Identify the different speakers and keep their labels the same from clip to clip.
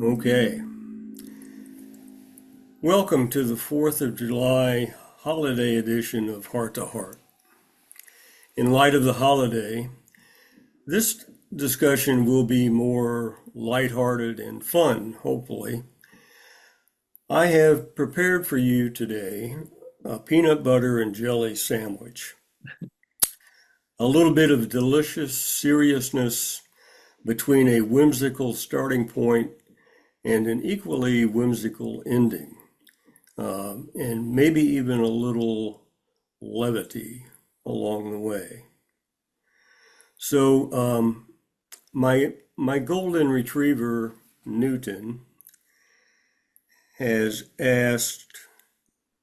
Speaker 1: Okay. Welcome to the 4th of July holiday edition of Heart to Heart. In light of the holiday, this discussion will be more lighthearted and fun, hopefully. I have prepared for you today a peanut butter and jelly sandwich. A little bit of delicious seriousness between a whimsical starting point and an equally whimsical ending. And maybe even a little levity along the way. So my golden retriever Newton has asked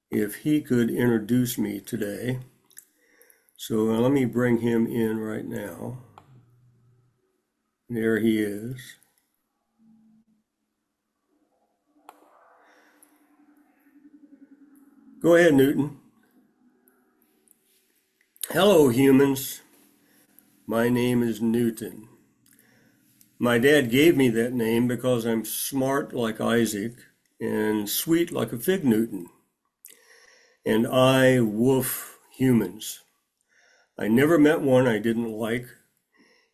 Speaker 1: if he could introduce me today. So let me bring him in right now. There he is. Go ahead, Newton. Hello, humans. My name is Newton. My dad gave me that name because I'm smart like Isaac and sweet like a fig Newton. And I woof humans. I never met one I didn't like,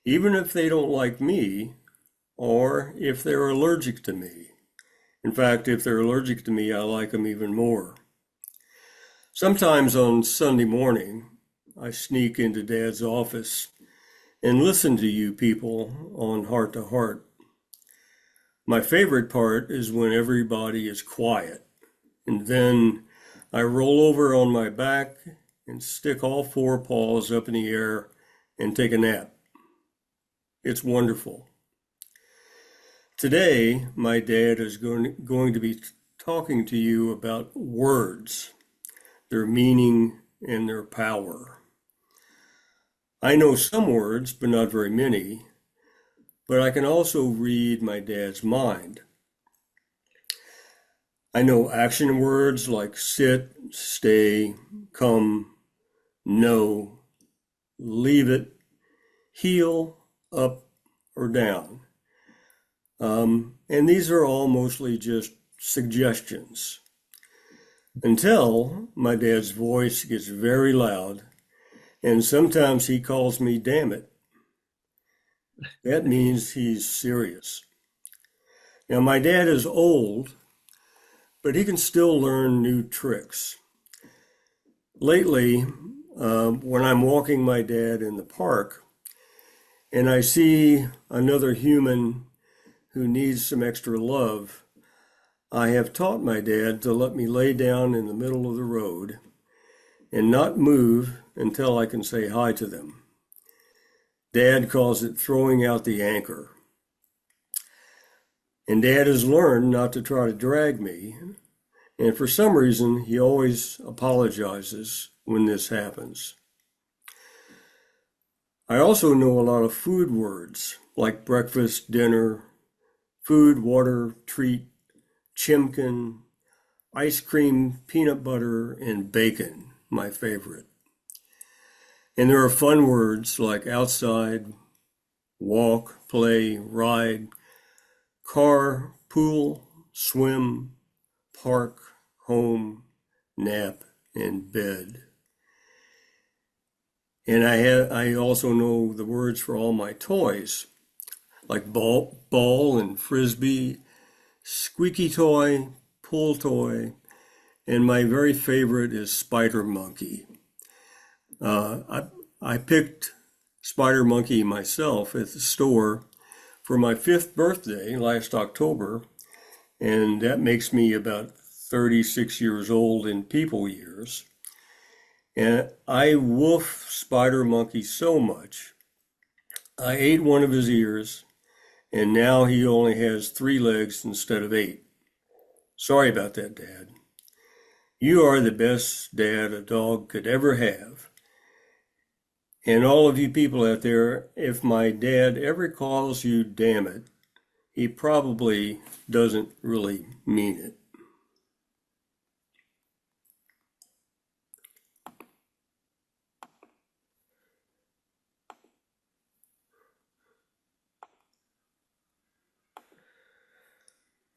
Speaker 1: even if they don't like me or if they're allergic to me. In fact, if they're allergic to me, I like them even more. Sometimes on Sunday morning, I sneak into Dad's office and listen to you people on Heart to Heart. My favorite part is when everybody is quiet, and then I roll over on my back and stick all four paws up in the air and take a nap. It's wonderful. Today, my dad is going to be talking to you about words, their meaning, and their power. I know some words, but not very many, but I can also read my dad's mind. I know action words like sit, stay, come, no, leave it, heel, up, or down. And these are all mostly just suggestions until my dad's voice gets very loud and sometimes he calls me damn it. That means he's serious. Now, my dad is old, but he can still learn new tricks. Lately, when I'm walking my dad in the park and I see another human who needs some extra love, I have taught my dad to let me lay down in the middle of the road and not move until I can say hi to them. Dad calls it throwing out the anchor. And Dad has learned not to try to drag me, and for some reason, he always apologizes when this happens. I also know a lot of food words like breakfast, dinner, food, water, treat, chimkin, ice cream, peanut butter, and bacon, my favorite. And there are fun words like outside, walk, play, ride, car, pool, swim, park, home, nap, and bed. And I also know the words for all my toys, like ball and frisbee, squeaky toy, pull toy, and my very favorite is Spider Monkey. I picked Spider Monkey myself at the store for my 5th birthday last October, and that makes me about 36 years old in people years. And I woof Spider Monkey so much, I ate one of his ears, and now he only has 3 legs instead of 8. Sorry about that, Dad. You are the best dad a dog could ever have. And all of you people out there, if my dad ever calls you damn it, he probably doesn't really mean it.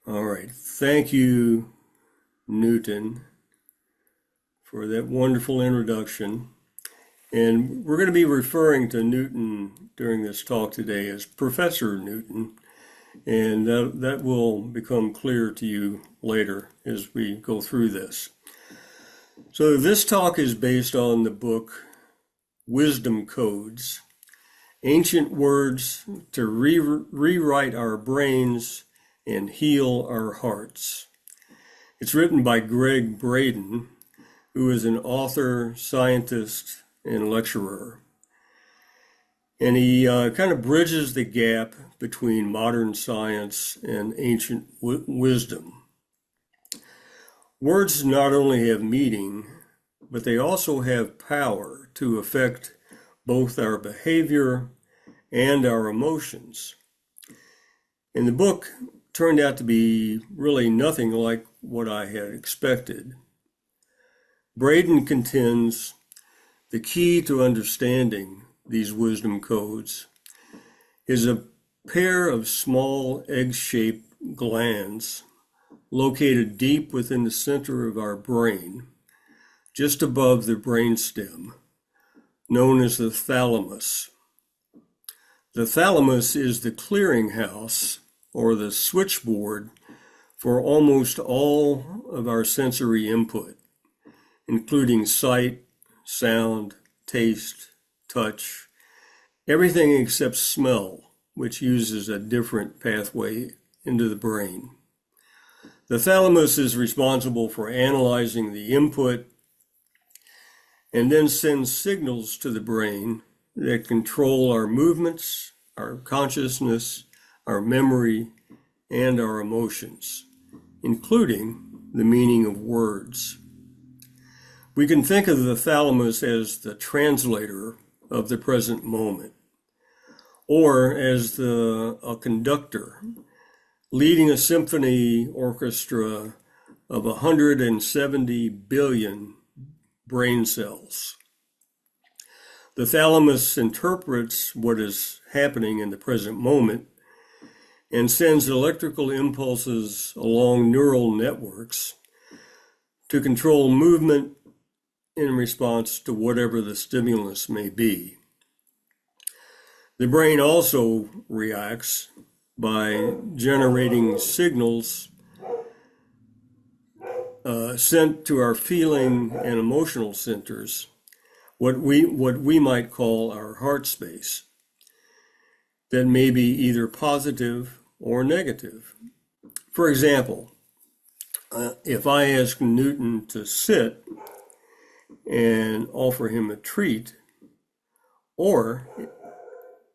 Speaker 1: All right. Thank you, Newton, for that wonderful introduction. And we're going to be referring to Newton during this talk today as Professor Newton. And that will become clear to you later as we go through this. So this talk is based on the book Wisdom Codes, Ancient Words to Rewrite Our Brains and Heal Our Hearts. It's written by Gregg Braden, who is an author, scientist, and lecturer. And he kind of bridges the gap between modern science and ancient wisdom. Words not only have meaning, but they also have power to affect both our behavior and our emotions. And the book turned out to be really nothing like what I had expected. Braden contends the key to understanding these wisdom codes is a pair of small egg-shaped glands located deep within the center of our brain, just above the brainstem, known as the thalamus. The thalamus is the clearinghouse or the switchboard for almost all of our sensory input, including sight, sound, taste, touch, everything except smell, which uses a different pathway into the brain. The thalamus is responsible for analyzing the input and then sends signals to the brain that control our movements, our consciousness, our memory, and our emotions, including the meaning of words. We can think of the thalamus as the translator of the present moment, or as a conductor leading a symphony orchestra of 170 billion brain cells. The thalamus interprets what is happening in the present moment and sends electrical impulses along neural networks to control movement in response to whatever the stimulus may be. The brain also reacts by generating signals sent to our feeling and emotional centers, what we might call our heart space, that may be either positive or negative. For example, if I ask Newton to sit and offer him a treat, or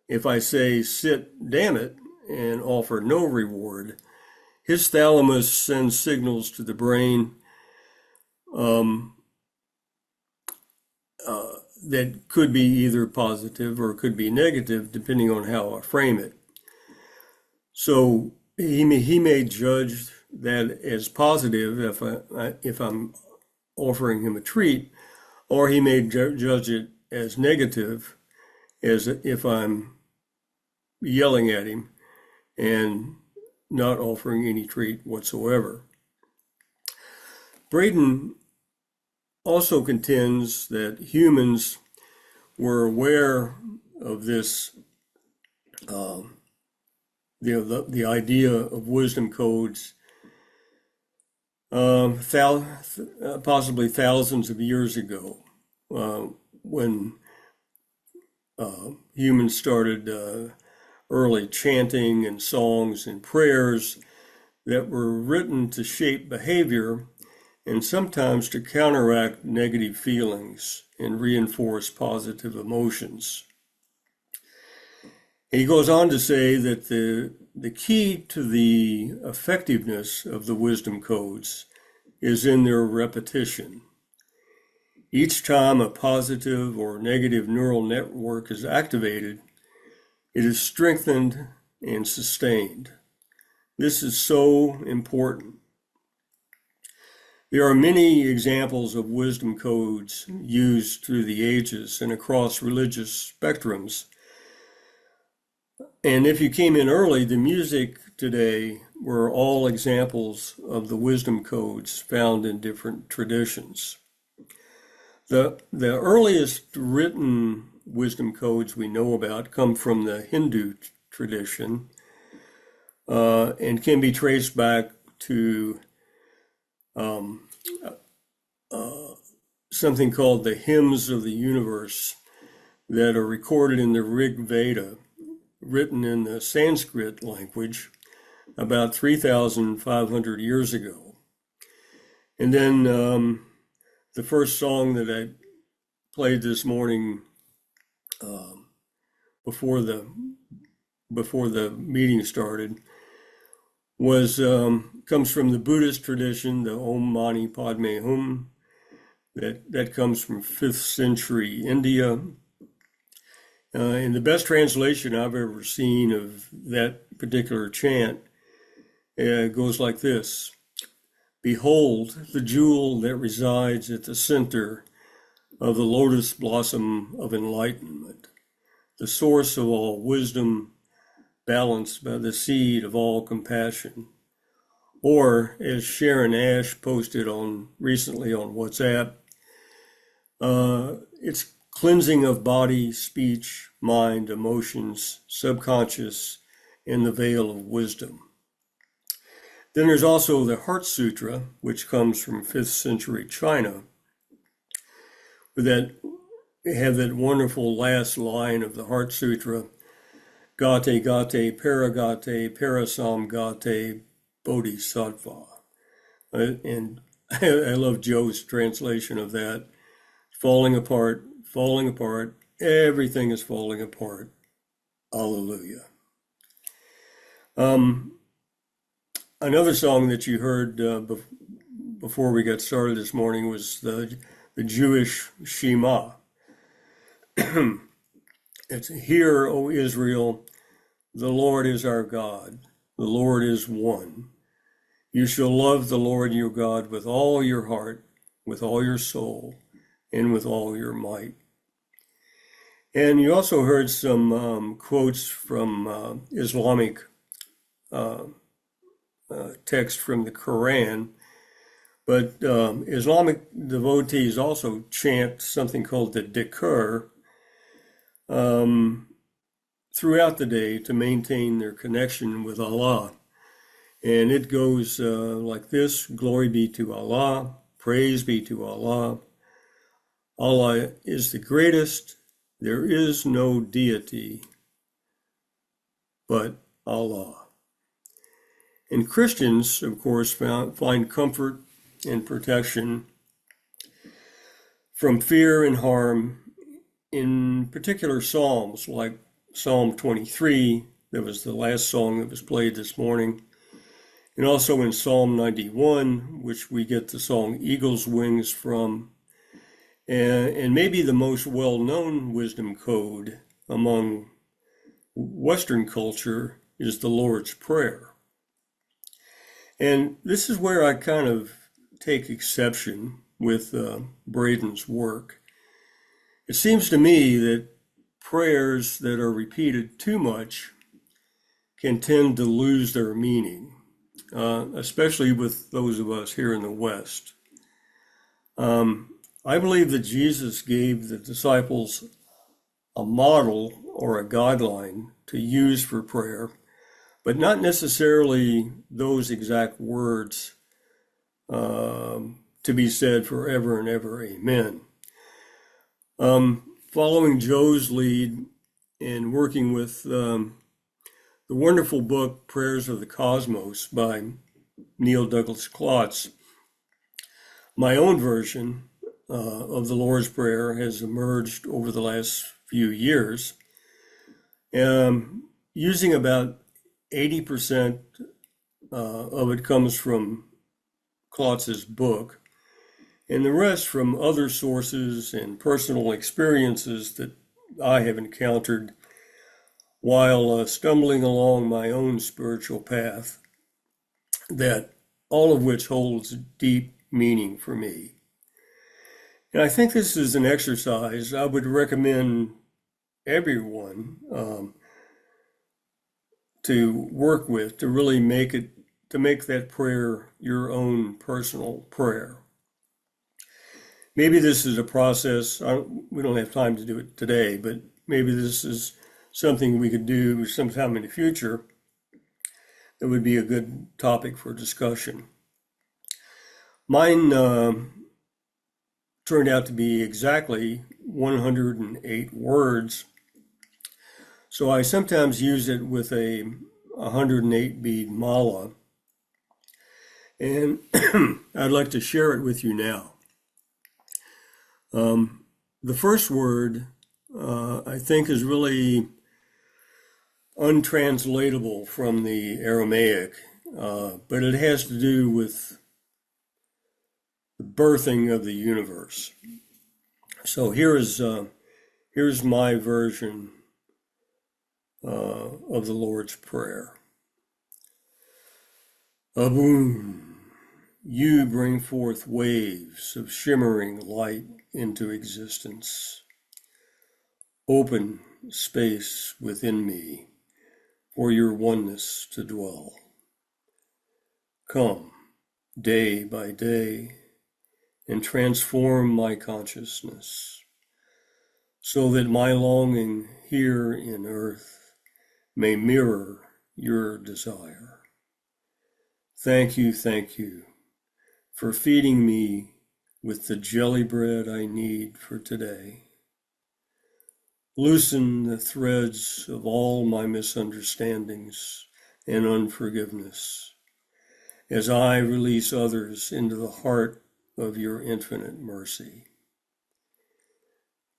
Speaker 1: if I say, sit, damn it, and offer no reward, his thalamus sends signals to the brain that could be either positive or could be negative, depending on how I frame it. So he may judge that as positive if I'm offering him a treat, or he may judge it as negative as if I'm yelling at him and not offering any treat whatsoever. Braden also contends that humans were aware of this, the idea of wisdom codes possibly thousands of years ago, when humans started early chanting and songs and prayers that were written to shape behavior and sometimes to counteract negative feelings and reinforce positive emotions. And he goes on to say that the key to the effectiveness of the wisdom codes is in their repetition. Each time a positive or negative neural network is activated, it is strengthened and sustained. This is so important. There are many examples of wisdom codes used through the ages and across religious spectrums. And if you came in early, the music today were all examples of the wisdom codes found in different traditions. The earliest written wisdom codes we know about come from the Hindu tradition and can be traced back to um, something called the hymns of the universe that are recorded in the Rig Veda, written in the Sanskrit language about 3,500 years ago. And then the first song that I played this morning um, before the meeting started was comes from the Buddhist tradition, the Om Mani Padme Hum. That comes from 5th century India. And the best translation I've ever seen of that particular chant goes like this: Behold the jewel that resides at the center of the lotus blossom of enlightenment, the source of all wisdom, balanced by the seed of all compassion. Or, as Sharon Ash posted recently on WhatsApp, it's cleansing of body, speech, mind, emotions, subconscious, in the veil of wisdom. Then there's also the Heart Sutra, which comes from 5th century China, with have that wonderful last line of the Heart Sutra: Gate Gate Paragate Parasamgate Bodhisattva. And I love Joe's translation of that. Falling apart, everything is falling apart. Alleluia. Another song that you heard before we got started this morning was the Jewish Shema. It's, Hear, O Israel, the Lord is our God, the Lord is one. You shall love the Lord your God with all your heart, with all your soul, and with all your might. And you also heard some quotes from Islamic text from the Quran, but Islamic devotees also chant something called the dhikr throughout the day to maintain their connection with Allah. And it goes like this: Glory be to Allah, praise be to Allah. Allah is the greatest. There is no deity but Allah. And Christians, of course, find comfort and protection from fear and harm in particular psalms, like Psalm 23, that was the last song that was played this morning, and also in Psalm 91, which we get the song Eagle's Wings from, and maybe the most well-known wisdom code among Western culture is the Lord's Prayer. And this is where I kind of take exception with Braden's work. It seems to me that prayers that are repeated too much can tend to lose their meaning, especially with those of us here in the West. I believe that Jesus gave the disciples a model or a guideline to use for prayer, but not necessarily those exact words to be said forever and ever, amen. Following Joe's lead and working with the wonderful book Prayers of the Cosmos by Neil Douglas Klotz, my own version of the Lord's Prayer has emerged over the last few years, using about 80% of it comes from Klotz's book, and the rest from other sources and personal experiences that I have encountered while stumbling along my own spiritual path, that all of which holds deep meaning for me. And I think this is an exercise I would recommend everyone to work with to really make that prayer your own personal prayer. Maybe this is a process, we don't have time to do it today, but maybe this is something we could do sometime in the future that would be a good topic for discussion. Mine turned out to be exactly 108 words, so I sometimes use it with a 108 bead mala, and I'd like to share it with you now. The first word I think is really untranslatable from the Aramaic, but it has to do with the birthing of the universe. So here's my version of the Lord's Prayer. Abum, you bring forth waves of shimmering light into existence. Open space within me for your oneness to dwell. Come, day by day, and transform my consciousness, so that my longing here in earth may mirror your desire. Thank you for feeding me with the jelly bread I need for today. Loosen the threads of all my misunderstandings and unforgiveness as I release others into the heart of your infinite mercy.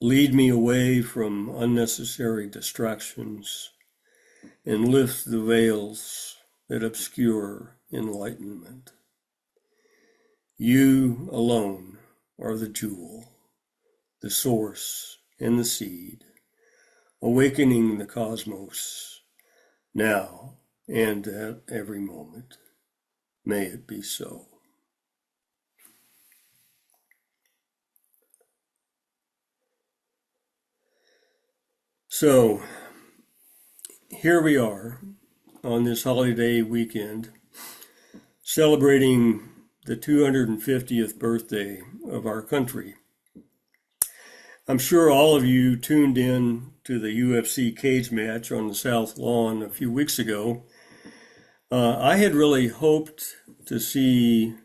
Speaker 1: Lead me away from unnecessary distractions and lift the veils that obscure enlightenment. You alone are the jewel, the source, and the seed, awakening the cosmos now and at every moment. May it be so. So, here we are on this holiday weekend, celebrating the 250th birthday of our country. I'm sure all of you tuned in to the UFC cage match on the South Lawn a few weeks ago. I had really hoped to see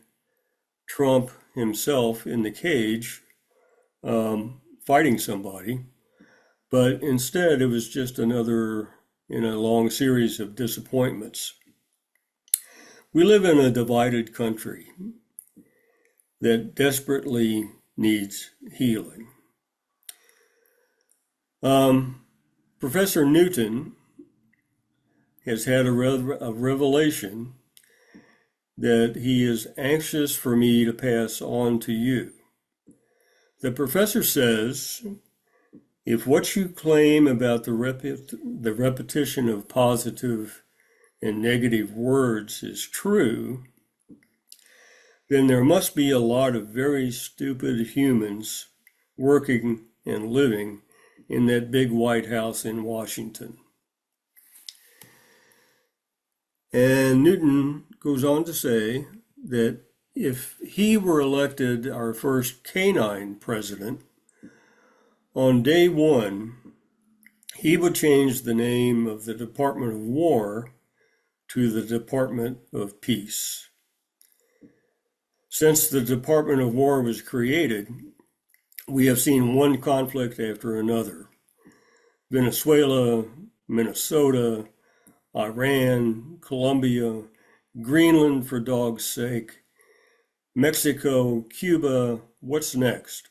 Speaker 1: Trump himself in the cage fighting somebody, but instead it was just another in a long series of disappointments. We live in a divided country that desperately needs healing. Professor Newton has had a revelation that he is anxious for me to pass on to you. The professor says, if what you claim about the repetition of positive and negative words is true, then there must be a lot of very stupid humans working and living in that big White House in Washington. And Newton goes on to say that if he were elected our first canine president, on day one, he would change the name of the Department of War to the Department of Peace. Since the Department of War was created, we have seen one conflict after another. Venezuela, Minnesota, Iran, Colombia, Greenland for dog's sake, Mexico, Cuba, what's next?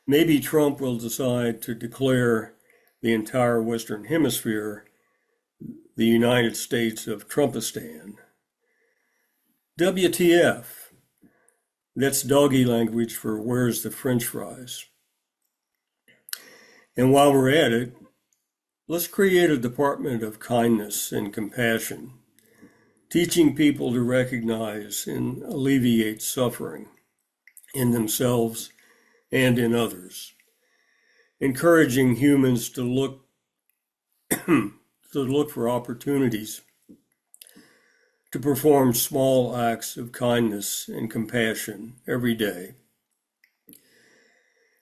Speaker 1: Maybe Trump will decide to declare the entire Western Hemisphere the United States of Trumpistan. WTF? That's doggy language for where's the French fries? And while we're at it, let's create a department of kindness and compassion, teaching people to recognize and alleviate suffering in themselves and in others, encouraging humans to look to look for opportunities to perform small acts of kindness and compassion every day.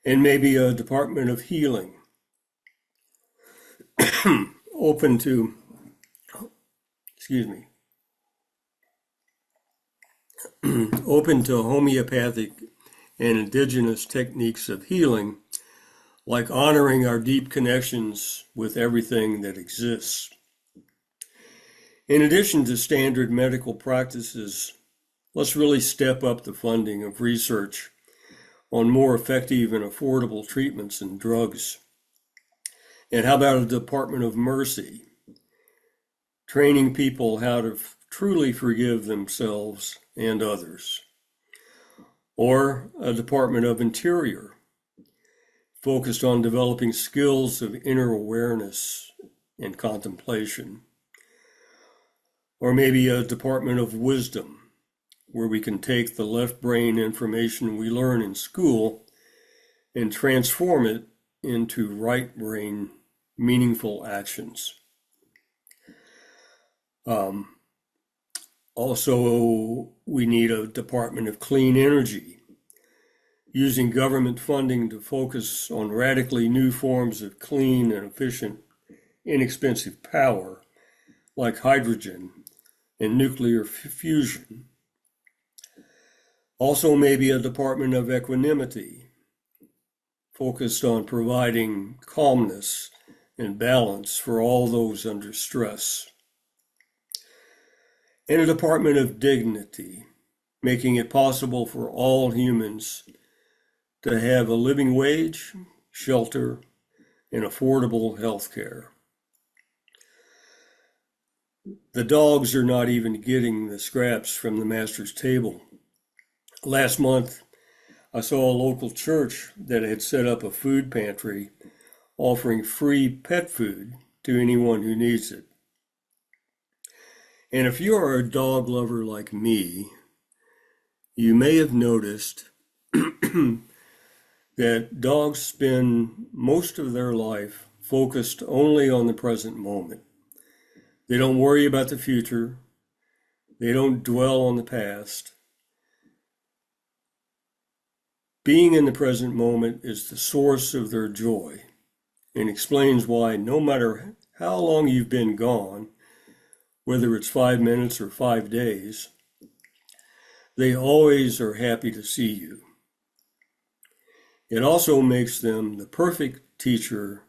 Speaker 1: And maybe a department of healing open to, open to homeopathic and indigenous techniques of healing, like honoring our deep connections with everything that exists. In addition to standard medical practices, let's really step up the funding of research on more effective and affordable treatments and drugs. And how about a Department of Mercy, training people how to truly forgive themselves and others? Or a Department of Interior, focused on developing skills of inner awareness and contemplation. Or maybe a Department of Wisdom, where we can take the left brain information we learn in school and transform it into right brain meaningful actions. Also, we need a Department of Clean Energy, using government funding to focus on radically new forms of clean and efficient, inexpensive power, like hydrogen and nuclear fusion. Also, maybe a Department of Equanimity, focused on providing calmness and balance for all those under stress. And a Department of Dignity, making it possible for all humans to have a living wage, shelter, and affordable health care. The dogs are not even getting the scraps from the master's table. Last month, I saw a local church that had set up a food pantry offering free pet food to anyone who needs it. And if you are a dog lover like me, you may have noticed that dogs spend most of their life focused only on the present moment. They don't worry about the future. They don't dwell on the past. Being in the present moment is the source of their joy, and explains why no matter how long you've been gone, whether it's 5 minutes or 5 days, they always are happy to see you. It also makes them the perfect teacher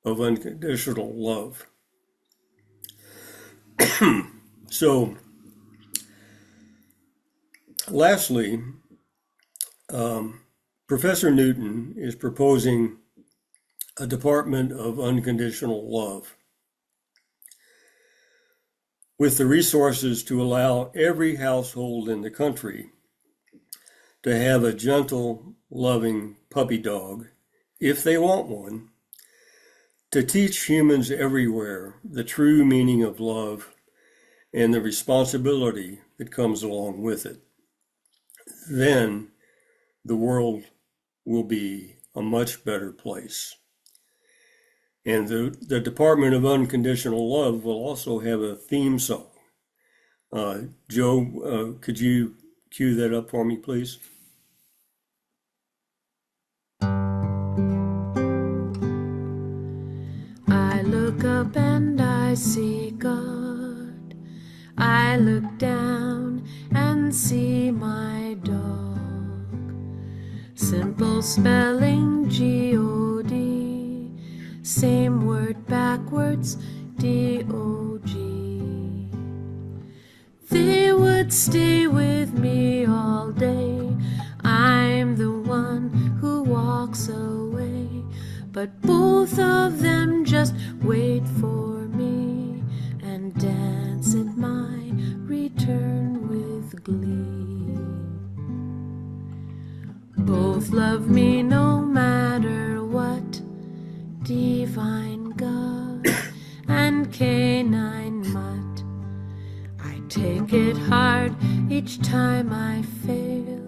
Speaker 1: of unconditional love. So, lastly, Professor Newton is proposing a Department of Unconditional Love, with the resources to allow every household in the country to have a gentle, loving puppy dog, if they want one, to teach humans everywhere the true meaning of love and the responsibility that comes along with it. Then the world will be a much better place. And the Department of Unconditional Love will also have a theme song. Joe, could you cue that up for me, please?
Speaker 2: I look up and I see God. I look down and see my dog. Simple spelling, G-O-D. Same word backwards, D-O-G. They would stay with me all day. I'm the one who walks away, but both of them just wait for me and dance at my return with glee. Both love me no matter what, divine God and canine mutt. I take it hard each time I fail,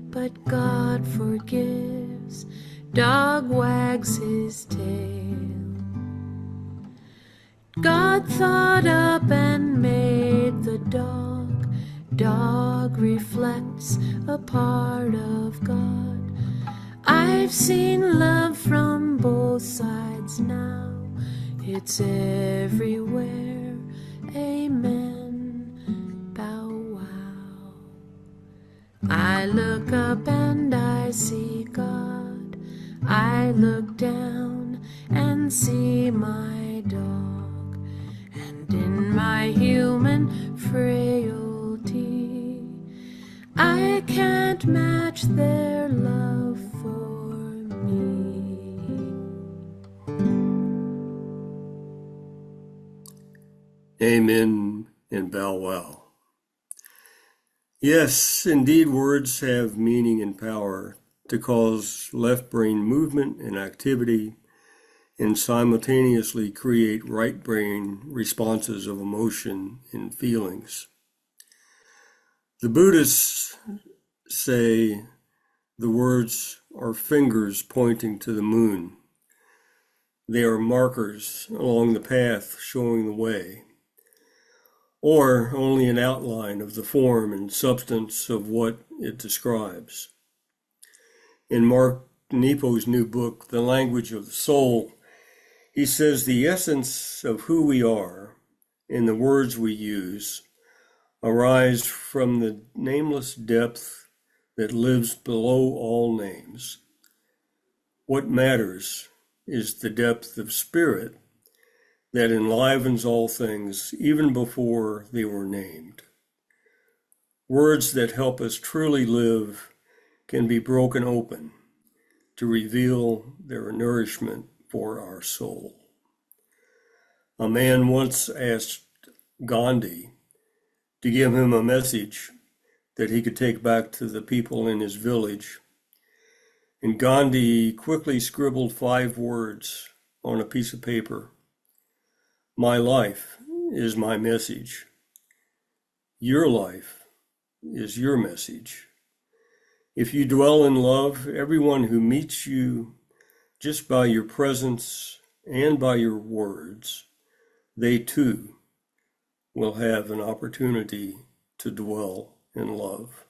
Speaker 2: but God forgives. Dog wags his tail. God thought up and made the dog. Dog reflects a part of God. I've seen love from both sides now. It's everywhere. Amen. Bow wow. I look up and I see God. I look down and see my dog. And in my human frailty, I can't match their love for me.
Speaker 1: Amen and bow wow. Yes, indeed, words have meaning and power to cause left brain movement and activity and simultaneously create right brain responses of emotion and feelings. The Buddhists say the words are fingers pointing to the moon. They are markers along the path showing the way, or only an outline of the form and substance of what it describes. In Mark Nepo's new book, The Language of the Soul, he says the essence of who we are and the words we use arise from the nameless depth that lives below all names. What matters is the depth of spirit that enlivens all things even before they were named. Words that help us truly live can be broken open to reveal their nourishment for our soul. A man once asked Gandhi to give him a message that he could take back to the people in his village. And Gandhi quickly scribbled 5 words on a piece of paper. My life is my message. Your life is your message. If you dwell in love, everyone who meets you just by your presence and by your words, they too will have an opportunity to dwell in love.